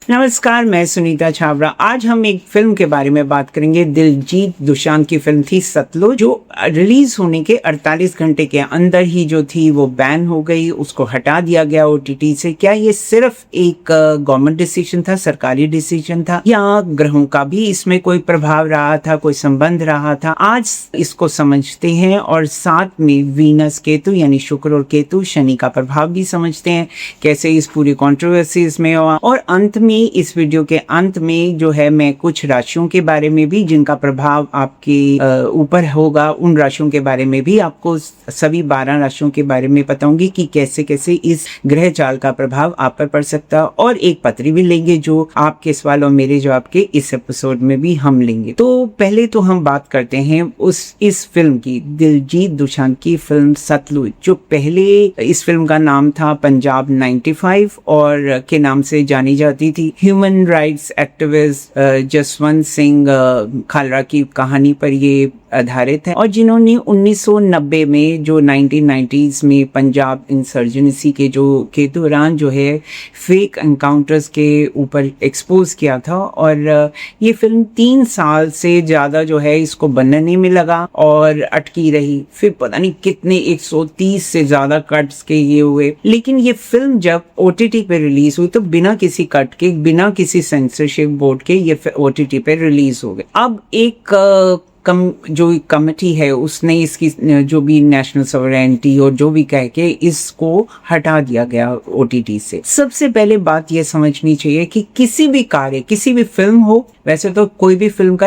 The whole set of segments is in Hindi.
नमस्कार, मैं सुनीता छाबड़ा। आज हम एक फिल्म के बारे में बात करेंगे। दिलजीत दोसांझ की फिल्म थी सतलुज, जो रिलीज होने के 48 घंटे के अंदर ही जो थी वो बैन हो गई, उसको हटा दिया गया ओटीटी से। क्या ये सिर्फ एक गवर्नमेंट डिसीजन था, सरकारी डिसीजन था, या ग्रहों का भी इसमें कोई प्रभाव रहा था, कोई संबंध रहा था? आज इसको समझते हैं और साथ में वीनस केतु यानी शुक्र और केतु शनि का प्रभाव भी समझते हैं, कैसे इस पूरी कॉन्ट्रोवर्सीज में हुआ। और अंत में, इस वीडियो के अंत में जो है, मैं कुछ राशियों के बारे में भी जिनका प्रभाव आपके ऊपर होगा, उन राशियों के बारे में भी आपको सभी 12 राशियों के बारे में बताऊंगी कि कैसे कैसे इस ग्रह चाल का प्रभाव आप पर पड़ सकता है। और एक पत्री भी लेंगे जो आपके सवाल और मेरे जवाब के इस एपिसोड में भी हम लेंगे। तो पहले तो हम बात करते हैं इस फिल्म की, दिलजीत दोसांझ की फिल्म सतलुज, जो पहले इस फिल्म का नाम था पंजाब 95 और के नाम से जानी जाती थी। Human rights activist Jaswant Singh Khalra की कहानी पर ये आधारित है, और जिन्होंने 1990 में जो 1990s में पंजाब इंसर्जेंसी के दौरान जो है फेक एनकाउंटर्स के ऊपर एक्सपोज किया था। और ये फिल्म 3 साल से ज्यादा जो है इसको बनने में लगा और अटकी रही। फिर पता नहीं कितने 130 से ज्यादा कट्स के ये हुए, लेकिन ये फिल्म जब ओटीटी पे रिलीज हुई तो बिना किसी कट के, बिना किसी सेंसरशिप बोर्ड के ये ओटीटी पे रिलीज हो गए। अब एक जो कमेटी है उसने इसकी जो भी नेशनल सॉवरेनिटी और जो भी कह के इसको हटा दिया गया ओटीटी से। सबसे पहले बात यह समझनी चाहिए कि किसी भी कार्य, किसी भी फिल्म हो, वैसे तो कोई भी फिल्म का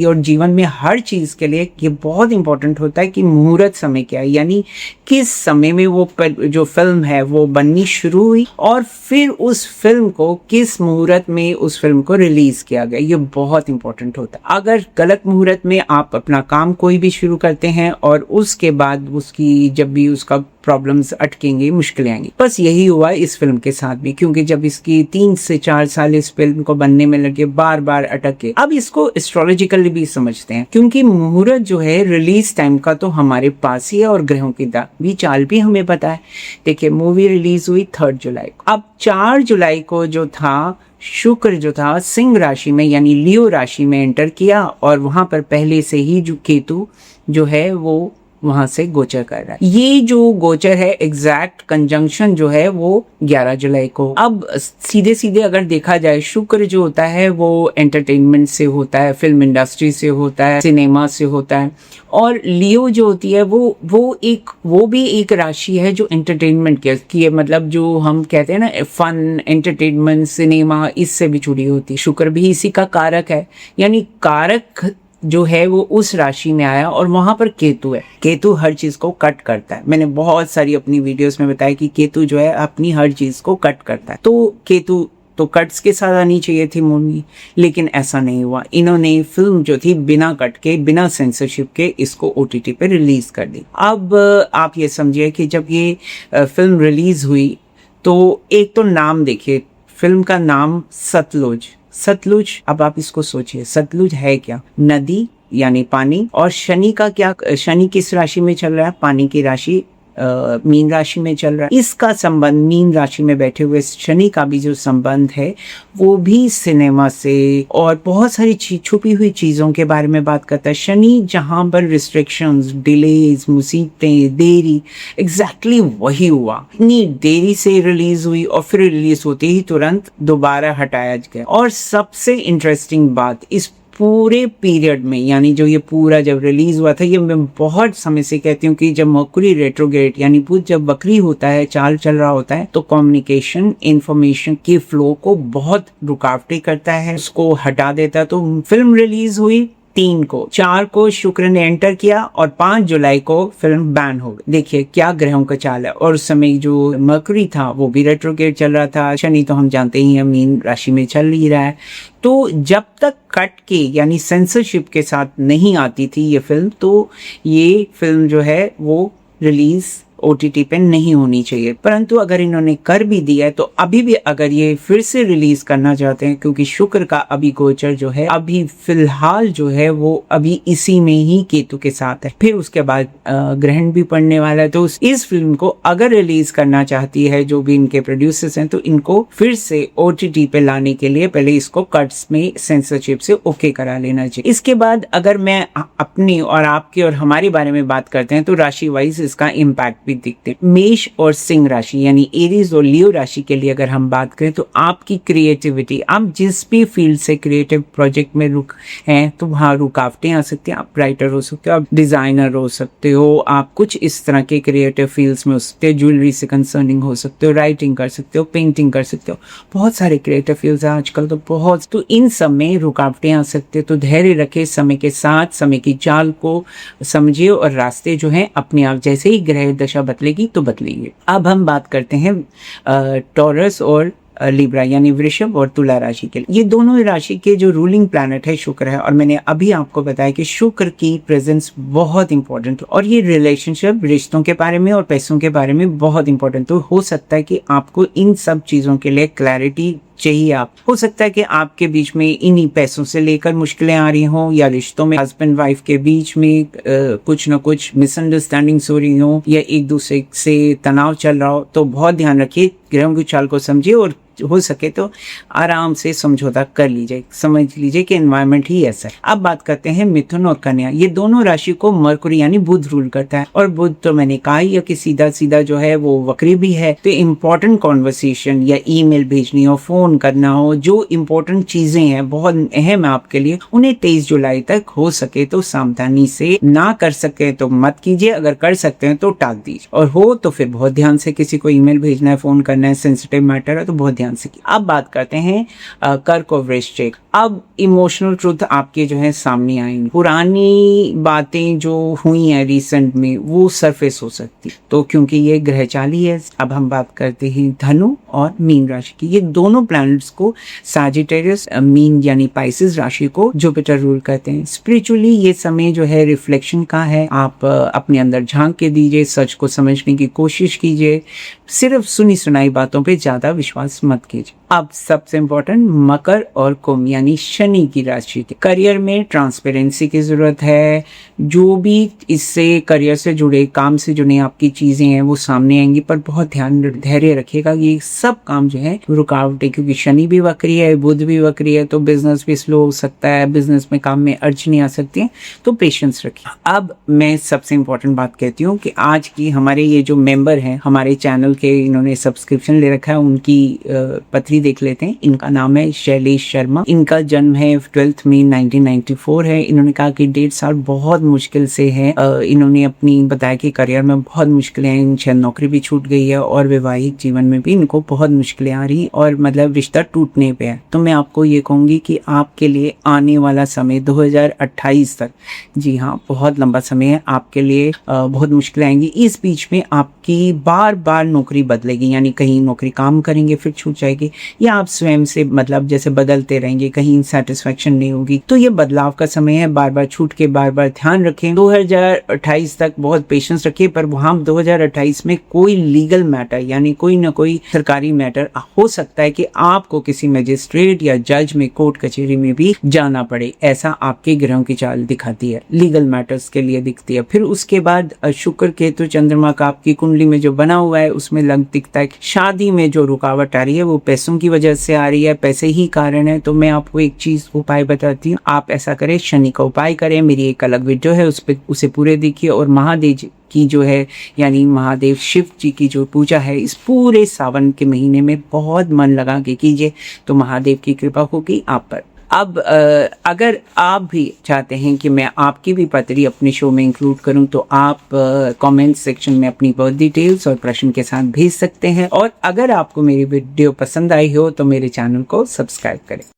और जीवन में हर चीज के लिए ये बहुत इंपॉर्टेंट होता है कि मुहूर्त समय क्या है, यानी किस समय में वो जो फिल्म है वो बननी शुरू हुई और फिर उस फिल्म को किस मुहूर्त में उस फिल्म को रिलीज किया गया। ये बहुत इंपॉर्टेंट होता है। अगर गलत मुहूर्त में आप अपना काम कोई भी शुरू करते हैं और उसके बाद उसकी जब भी उसका प्रॉब्लम्स अटकेंगे, मुश्किलें आएंगी। बस यही हुआ इस फिल्म के साथ भी, क्योंकि जब इसकी 3 से 4 साल इस फिल्म को बनने में लगे, बार बार अटके। अब इसको एस्ट्रोलॉजिकली भी समझते हैं, क्योंकि मुहूर्त जो है रिलीज टाइम का तो हमारे पास ही है और ग्रहों की भी चाल भी हमें पता है। देखिए, मूवी रिलीज हुई 3 जुलाई को। अब 4 जुलाई को जो था, शुक्र जो था सिंह राशि में यानी लियो राशि में एंटर किया, और वहां पर पहले से ही जो केतु जो है वो वहां से गोचर कर रहा है। ये जो गोचर है, एग्जैक्ट कंजंक्शन जो है वो 11 जुलाई को। अब सीधे सीधे अगर देखा जाए, शुक्र जो होता है वो एंटरटेनमेंट से होता है, फिल्म इंडस्ट्री से होता है, सिनेमा से होता है, और लियो जो होती है वो भी एक राशि है जो एंटरटेनमेंट की है, मतलब जो हम कहते हैं ना, फन, एंटरटेनमेंट, सिनेमा, इससे भी जुड़ी होती है। शुक्र भी इसी का कारक है, यानी कारक जो है वो उस राशि में आया, और वहां पर केतु है। केतु हर चीज को कट करता है। मैंने बहुत सारी अपनी वीडियोस में बताया कि केतु जो है अपनी हर चीज को कट करता है। तो केतु तो कट्स के साथ आनी चाहिए थी मूवी, लेकिन ऐसा नहीं हुआ। इन्होंने फिल्म जो थी बिना कट के, बिना सेंसरशिप के इसको ओटीटी पे रिलीज कर दी। अब आप ये समझिए कि जब ये फिल्म रिलीज हुई तो एक तो नाम देखिए, फिल्म का नाम सतलुज। सतलुज, अब आप इसको सोचिए, सतलुज है क्या? नदी यानी पानी। और शनि का क्या? शनि किस राशि में चल रहा है? पानी की राशि मीन राशि में चल रहा है। इसका संबंध, मीन राशि में बैठे हुए शनि का भी जो संबंध है वो भी सिनेमा से और बहुत सारी छुपी हुई चीजों के बारे में बात करता है। शनि जहां पर रिस्ट्रिक्शंस, डिलेज, मुसीबतें, देरी, एग्जैक्टली वही हुआ। इतनी देरी से रिलीज हुई और फिर रिलीज होते ही तुरंत दोबारा हटाया गया। और सबसे इंटरेस्टिंग बात, इस पूरे पीरियड में, यानी जो ये पूरा जब रिलीज हुआ था, ये मैं बहुत समय से कहती हूँ कि जब मर्क्यूरी रेट्रोग्रेड यानी बुध जब वक्री होता है, चाल चल रहा होता है, तो कम्युनिकेशन, इंफॉर्मेशन के फ्लो को बहुत रुकावटें करता है, उसको हटा देता है। तो फिल्म रिलीज हुई 3 को, 4 को शुक्र ने एंटर किया और 5 जुलाई को फिल्म बैन हो गई। देखिए क्या ग्रहों का चाल है। और उस समय जो मर्क्यूरी था वो भी रेट्रोग्रेड चल रहा था, शनि तो हम जानते ही हैं मीन राशि में चल ही रहा है। तो जब तक कट के यानी सेंसरशिप के साथ नहीं आती थी ये फिल्म, तो ये फिल्म जो है वो रिलीज OTT पे नहीं होनी चाहिए, परंतु अगर इन्होंने कर भी दिया है तो अभी भी अगर ये फिर से रिलीज करना चाहते हैं, क्योंकि शुक्र का अभी गोचर जो है अभी फिलहाल जो है वो अभी इसी में ही केतु के साथ है, फिर उसके बाद ग्रहण भी पड़ने वाला है। तो इस फिल्म को अगर रिलीज करना चाहती है जो भी इनके प्रोड्यूसर्स हैं, तो इनको फिर से OTT पे लाने के लिए पहले इसको कट्स में सेंसरशिप से ओके करा लेना चाहिए। इसके बाद अगर मैं अपनी और आपकी और हमारे बारे में बात करते हैं तो राशि वाइज इसका इम्पैक्ट भी दिखते हैं। मेष और सिंह राशि यानी एरीज और लियो राशि के लिए अगर हम बात करें तो आपकी क्रिएटिविटी, आप जिस भी फील्ड से क्रिएटिव प्रोजेक्ट में रुक हैं तो वहाँ रुकावटें आ सकती हैं। आप राइटर हो सकते हो, आप डिजाइनर हो सकते हो, आप कुछ इस तरह के क्रिएटिव फील्ड्स में हो सकते हो, ज्वेलरी से कंसर्निंग हो सकते हो, राइटिंग कर सकते हो, पेंटिंग कर सकते हो, बहुत सारे क्रिएटिव फील्ड्स हैं आजकल तो बहुत। तो इन सब में रुकावटें आ सकते हैं, तो धैर्य रखे, समय के साथ समय की चाल को समझिए और रास्ते जो हैं अपने आप जैसे ही ग्रह दशा बदलेगी तो बदलेंगे। अब हम बात करते हैं टॉरस और लिब्रा यानी वृषभ और तुला राशि के लिए। ये दोनों राशि के जो रूलिंग प्लैनेट है शुक्र है, और मैंने अभी आपको बताया कि शुक्र की प्रेजेंस बहुत इंपॉर्टेंट है और ये रिलेशनशिप, रिश्तों के बारे में और पैसों के बारे में बहुत इंपॉर्टेंट। तो हो सकता है कि आपको इन सब चीजों के लिए क्लैरिटी चाहिए। आप हो सकता है कि आपके बीच में इन्हीं पैसों से लेकर मुश्किलें आ रही हों, या रिश्तों में हस्बैंड वाइफ के बीच में कुछ न कुछ मिसअंडरस्टैंडिंग्स हो रही हो, या एक दूसरे से तनाव चल रहा हो। तो बहुत ध्यान रखिए, ग्रहों की चाल को समझिए और हो सके तो आराम से समझौता कर लीजिए, समझ लीजिए कि एनवायरनमेंट ही ऐसा है। अब बात करते हैं मिथुन और कन्या। ये दोनों राशि को मरकुरी यानी बुध रूल करता है, और बुध तो मैंने कहा ही है कि सीधा सीधा जो है वो वक्री भी है। तो इम्पोर्टेंट कॉन्वर्सेशन या ईमेल भेजनी हो, फोन करना हो, जो इम्पोर्टेंट चीजें हैं बहुत अहम है आपके लिए, उन्हें 23 जुलाई तक हो सके तो सावधानी से, ना कर सके तो मत कीजिए, अगर कर सकते हैं तो टाल दीजिए, और हो तो फिर बहुत ध्यान से किसी को ईमेल भेजना है, फोन करना है, सेंसिटिव मैटर है तो बहुत ध्यान से। अब बात करते हैं कर्क और वृश्चिक। अब इमोशनल ट्रुथ आपके जो है सामने आएंगे, पुरानी बातें जो हुई हैं रिसेंट में वो सरफेस हो सकती, तो क्योंकि ये ग्रह चाली है। अब हम बात करते हैं धनु और मीन राशि की। ये दोनों प्लैनेट्स को सैजिटेरियस, मीन यानी पाइसेस राशि को जुपिटर रूल करते हैं। स्पिरिचुअली ये समय जो है रिफ्लेक्शन का है। आप अपने अंदर झांक के दीजिए, सच को समझने की कोशिश कीजिए, सिर्फ सुनी सुनाई बातों पे ज्यादा विश्वास मत कीजिए। अब सबसे इम्पोर्टेंट मकर और कुंभ यानी शनि की राशि के करियर में ट्रांसपेरेंसी की जरूरत है। जो भी इससे करियर से जुड़े, काम से जुड़े आपकी चीजें हैं वो सामने आएंगी, पर बहुत ध्यान धैर्य रखिएगा। ये सब काम जो है रुकावट है, क्योंकि शनि भी वक्री है, बुध भी वक्री है, तो बिजनेस भी स्लो हो सकता है, बिजनेस में काम में अड़चनें आ सकती हैं, तो पेशेंस रखिए। अब मैं सबसे इम्पोर्टेंट बात कहती हूँ कि आज की हमारे ये जो मेंबर हैं हमारे चैनल के, इन्होंने सब्सक्रिप्शन ले रखा है, उनकी पत्री देख लेते हैं। इनका नाम है शैलेश शर्मा। इनका जन्म है 12 मई 1994 है। इन्होंने कहा कि 1.5 साल बहुत मुश्किल से है। इन्होंने अपनी बताया कि करियर में बहुत मुश्किलें हैं, शायद नौकरी भी छूट गई है और वैवाहिक जीवन में भी इनको बहुत मुश्किलें आ रही और मतलब रिश्ता टूटने पे है। तो मैं आपको ये कहूंगी कि आपके लिए आने वाला समय 2028 तक, जी हाँ बहुत लंबा समय है आपके लिए, बहुत मुश्किलें आएंगी। इस बीच में आपकी बार बार नौकरी बदलेगी, यानी कहीं नौकरी काम करेंगे फिर छूट जाएगी, या आप स्वयं से मतलब जैसे बदलते रहेंगे, कहीं सेटिस्फेक्शन नहीं होगी। तो ये बदलाव का समय है, बार बार छूट के बार बार ध्यान रखें। 2028 तक बहुत पेशेंस रखिए, पर वहां 2028 में कोई लीगल मैटर यानी कोई ना कोई सरकारी मैटर हो सकता है कि आपको किसी मजिस्ट्रेट या जज में, कोर्ट कचहरी में भी जाना पड़े। ऐसा आपके ग्रहों की चाल दिखाती है, लीगल मैटर्स के लिए दिखती है। फिर उसके बाद शुक्र केतु चंद्रमा का आपकी कुंडली में जो बना हुआ है उसमें लग दिखता है शादी में जो रुकावट आ रही है वो पैसों की वजह से आ रही है, पैसे ही कारण है। तो मैं आपको एक चीज उपाय बताती हूँ, आप ऐसा करें, शनि का उपाय करें। मेरी एक अलग वीडियो है उस पर, उसे पूरे देखिए। और महादेव की जो है यानी महादेव शिव जी की जो पूजा है इस पूरे सावन के महीने में बहुत मन लगा के कीजिए, तो महादेव की कृपा होगी आप पर। अब अगर आप भी चाहते हैं कि मैं आपकी भी पत्री अपने शो में इंक्लूड करूं, तो आप कमेंट सेक्शन में अपनी बर्थ डिटेल्स और प्रश्न के साथ भेज सकते हैं। और अगर आपको मेरी वीडियो पसंद आई हो तो मेरे चैनल को सब्सक्राइब करें।